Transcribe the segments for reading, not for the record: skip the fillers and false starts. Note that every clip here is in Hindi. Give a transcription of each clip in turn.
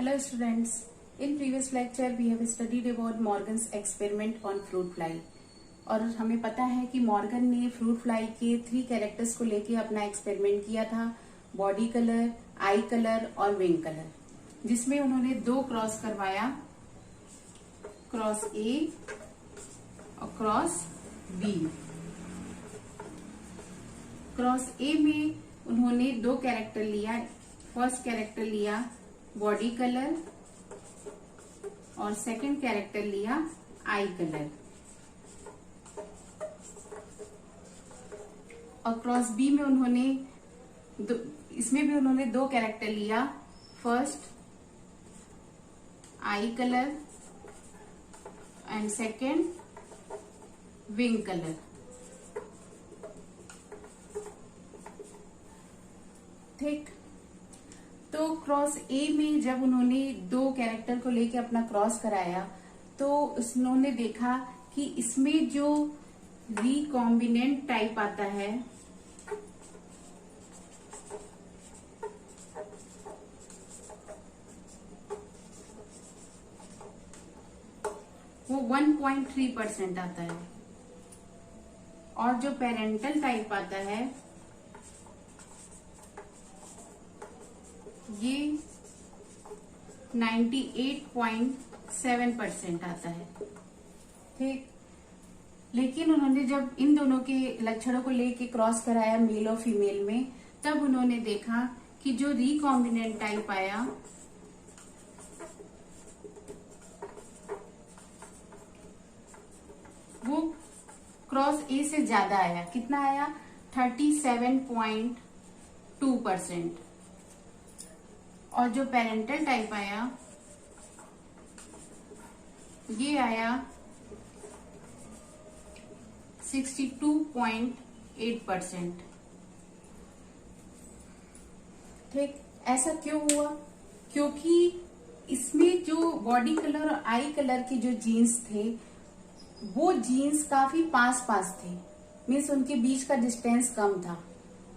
Hello students, in previous lecture we have studied about Morgan's experiment on fruit fly और हमें पता है कि मॉर्गन ने फ्रूट फ्लाई के 3 कैरेक्टर्स को लेके अपना एक्सपेरिमेंट किया था, बॉडी कलर, आई कलर और विंग कलर, जिसमें उन्होंने 2 क्रॉस करवाया, क्रॉस ए और क्रॉस बी। क्रॉस ए में उन्होंने 2 कैरेक्टर लिया। फर्स्ट कैरेक्टर लिया बॉडी कलर और सेकंड कैरेक्टर लिया आई कलर। और क्रॉस बी में इसमें भी उन्होंने 2 कैरेक्टर लिया, first I colour and second wing colour. ठीक, तो क्रॉस ए में जब उन्होंने 2 कैरेक्टर को लेके अपना क्रॉस कराया तो उन्होंने देखा कि इसमें जो रिकॉम्बिनेंट टाइप आता है वो 1.3% आता है और जो पेरेंटल टाइप आता है ये 98.7% आता है। ठीक, लेकिन उन्होंने जब इन दोनों के लक्षणों को लेके क्रॉस कराया मेल और फीमेल में, तब उन्होंने देखा कि जो रिकॉम्बिनेंट टाइप आया वो क्रॉस ए से ज्यादा आया। कितना आया? 37.2%। और जो पेरेंटल टाइप आया ये आया 62.8%। ठीक, ऐसा क्यों हुआ? क्योंकि इसमें जो बॉडी कलर और आई कलर के जो जीन्स थे वो जीन्स काफी पास पास थे, मीन्स उनके बीच का डिस्टेंस कम था।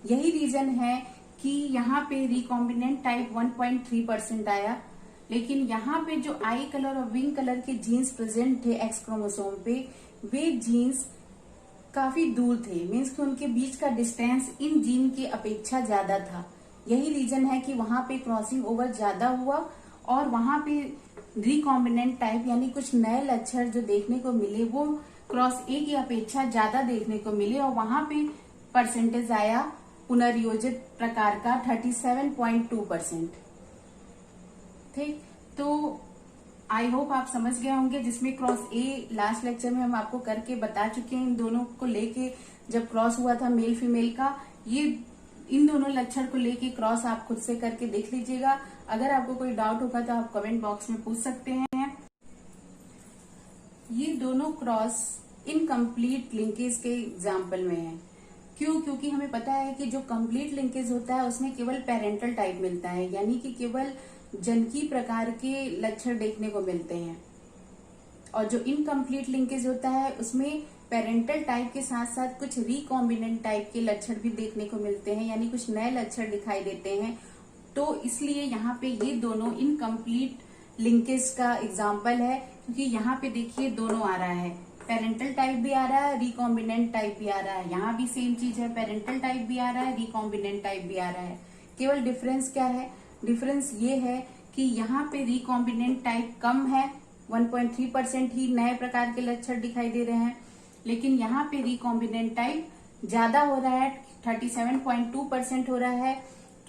यही रीजन है कि यहाँ पे रिकॉम्बिनेंट टाइप 1.3% आया, लेकिन यहाँ पे जो आई कलर और विंग कलर के जीन्स प्रेजेंट थे एक्स क्रोमोसोम पे, वे जीन्स काफी दूर थे, मीन्स कि उनके बीच का डिस्टेंस इन जीन की अपेक्षा ज्यादा था। यही रीजन है कि वहां पे क्रॉसिंग ओवर ज्यादा हुआ और वहां पे रिकॉम्बिनेंट टाइप यानी कुछ नए लक्षण जो देखने को मिले वो क्रॉस ए की अपेक्षा ज्यादा देखने को मिले और वहां पे परसेंटेज आया पुनर्योजित प्रकार का 37.2%। ठीक, तो आई होप आप समझ गए होंगे, जिसमें क्रॉस ए लास्ट लेक्चर में हम आपको करके बता चुके हैं। इन दोनों को लेके जब क्रॉस हुआ था मेल फीमेल का, ये इन दोनों लक्षण को लेके क्रॉस आप खुद से करके देख लीजिएगा। अगर आपको कोई डाउट होगा तो आप कमेंट बॉक्स में पूछ सकते हैं। ये दोनों क्रॉस इनकम्प्लीट लिंकेज के एग्जाम्पल में है। क्यों? क्योंकि हमें पता है कि जो कंप्लीट लिंकेज होता है उसमें केवल पेरेंटल टाइप मिलता है, यानी कि केवल जनकी प्रकार के लक्षण देखने को मिलते हैं। और जो इनकम्प्लीट लिंकेज होता है उसमें पेरेंटल टाइप के साथ साथ कुछ रिकॉम्बिनेंट टाइप के लक्षण भी देखने को मिलते हैं, यानी कुछ नए लक्षण दिखाई देते हैं। तो इसलिए यहाँ पे ये दोनों इनकम्प्लीट लिंकेज का एग्जाम्पल है, क्योंकि यहाँ पे देखिए दोनों आ रहा है, पेरेंटल टाइप भी आ रहा है, रिकॉम्बिनेंट टाइप भी आ रहा है। यहाँ भी सेम चीज है, पेरेंटल टाइप भी आ रहा है, रिकॉम्बिनेंट टाइप भी आ रहा है। केवल डिफरेंस क्या है? डिफरेंस ये है कि यहाँ पे रिकॉम्बिनेंट टाइप कम है, 1.3% ही नए प्रकार के लक्षण दिखाई दे रहे हैं, लेकिन यहाँ पे रिकॉम्बिनेंट टाइप ज्यादा हो रहा है, 37.2% हो रहा है।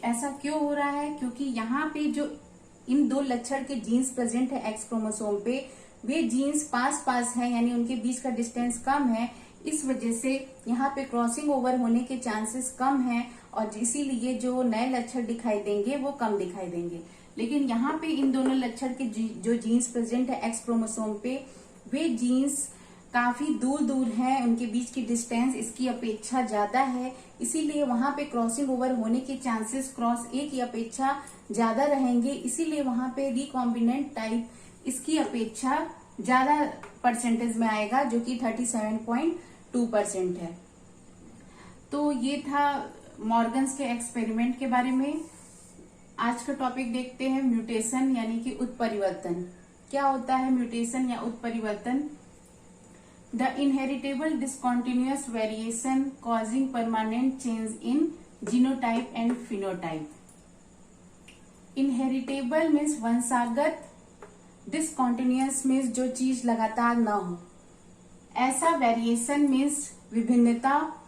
ऐसा क्यों हो रहा है? क्योंकि यहाँ पे जो इन 2 लक्षण के जीन्स प्रेजेंट है एक्स क्रोमोसोम पे, वे जीन्स पास पास हैं, यानी उनके बीच का डिस्टेंस कम है। इस वजह से यहाँ पे क्रॉसिंग ओवर होने के चांसेस कम हैं और इसीलिए जो नए लक्षण दिखाई देंगे वो कम दिखाई देंगे। लेकिन यहाँ पे इन दोनों लक्षण के जो जीन्स प्रेजेंट है एक्स क्रोमोसोम पे, वे जीन्स काफी दूर दूर हैं, उनके बीच की डिस्टेंस इसकी अपेक्षा ज्यादा है, इसीलिए वहां पे क्रॉसिंग ओवर होने के चांसेस क्रॉस ए की अपेक्षा ज्यादा रहेंगे। इसीलिए वहां पे रिकॉम्बिनेंट टाइप इसकी अपेक्षा ज्यादा परसेंटेज में आएगा, जो कि 37.2% है। तो ये था मॉर्गन्स के एक्सपेरिमेंट के बारे में। आज का टॉपिक देखते हैं म्यूटेशन यानी कि उत्परिवर्तन। क्या होता है म्यूटेशन या उत्परिवर्तन? The inheritable discontinuous variation causing permanent change in genotype and phenotype. Inheritable means वंशागत, डिसकंटिन्यूअस मीन्स जो चीज लगातार न हो। ऐसा वेरिएशन मीन्स विभिन्नता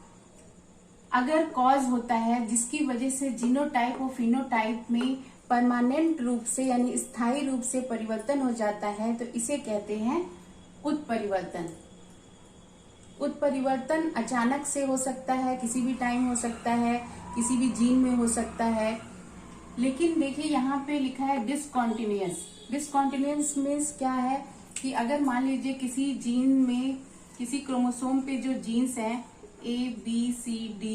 अगर कॉज होता है जिसकी वजह से जीनोटाइप और फिनोटाइप में परमानेंट रूप से यानी स्थायी रूप से परिवर्तन हो जाता है, तो इसे कहते हैं उत्परिवर्तन। उत्परिवर्तन अचानक से हो सकता है, किसी भी टाइम हो सकता है, किसी भी जीन में हो सकता है। लेकिन देखिए यहाँ पे लिखा है डिसकंटिन्यूअस। डिसकंटिन्यूअस मीन्स क्या है कि अगर मान लीजिए किसी जीन में, किसी क्रोमोसोम पे जो जीन्स हैं ABCD,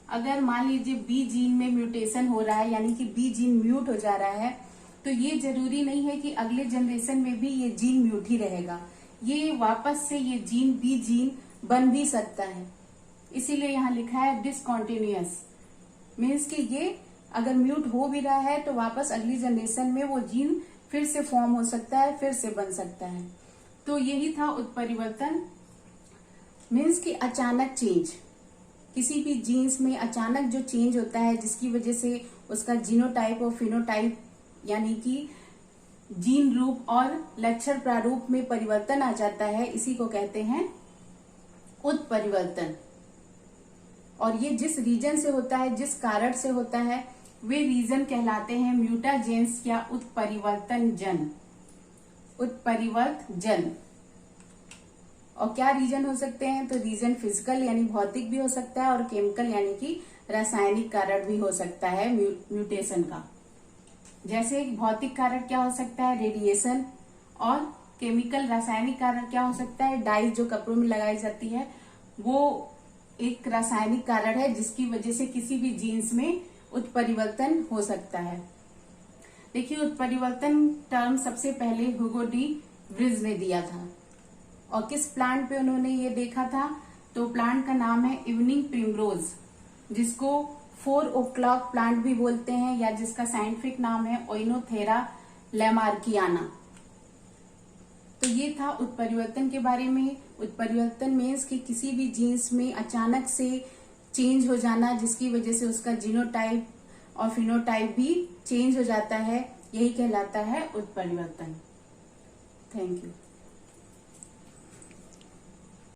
अगर मान लीजिए B जीन में म्यूटेशन हो रहा है यानी कि B जीन म्यूट हो जा रहा है, तो ये जरूरी नहीं है कि अगले जनरेशन में भी ये जीन म्यूट ही रहेगा। ये वापस से ये जीन B जीन बन भी सकता है। इसीलिए यहाँ लिखा है डिसकंटिन्यूअस, मीन्स कि ये अगर म्यूट हो भी रहा है तो वापस अगली जनरेशन में वो जीन फिर से फॉर्म हो सकता है, फिर से बन सकता है। तो यही था उत्परिवर्तन, मीन्स कि अचानक चेंज। किसी भी जीन्स में अचानक जो चेंज होता है जिसकी वजह से उसका जीनोटाइप और फिनोटाइप यानी कि जीन रूप और लक्षण प्रारूप में परिवर्तन आ जाता है, इसी को कहते हैं उत्परिवर्तन। और ये जिस रीजन से होता है, जिस कारण से होता है, वे रीजन कहलाते हैं म्यूटाजेंस या उत्परिवर्तन जन। उत्परिवर्तजन। और क्या रीजन हो सकते हैं? तो रीजन फिजिकल यानी भौतिक भी हो सकता है और केमिकल यानी कि रासायनिक कारण भी हो सकता है म्यूटेशन का। जैसे एक भौतिक कारण क्या हो सकता है? रेडिएशन। और केमिकल रासायनिक कारण क्या हो सकता है? डाइज जो कपड़ों में लगाई जाती है, वो एक रासायनिक कारण है जिसकी वजह से किसी भी जीन्स में उत्परिवर्तन हो सकता है। देखिए उत्परिवर्तन टर्म सबसे पहले ह्यूगो डी व्रिज ने दिया था। और किस प्लांट पे उन्होंने ये देखा था? तो प्लांट का नाम है इवनिंग प्रिमरोज, जिसको 4 o'clock प्लांट भी बोलते हैं, या जिसका साइंटिफिक नाम है ओइनोथेरा लैमार्कियाना। तो ये था उत्परिवर्तन के बारे में। उत्परिवर्तन मीन्स कि किसी भी जीन्स में अचानक से चेंज हो जाना जिसकी वजह से उसका जीनोटाइप और फिनोटाइप भी चेंज हो जाता है, यही कहलाता है उत्परिवर्तन। Thank you.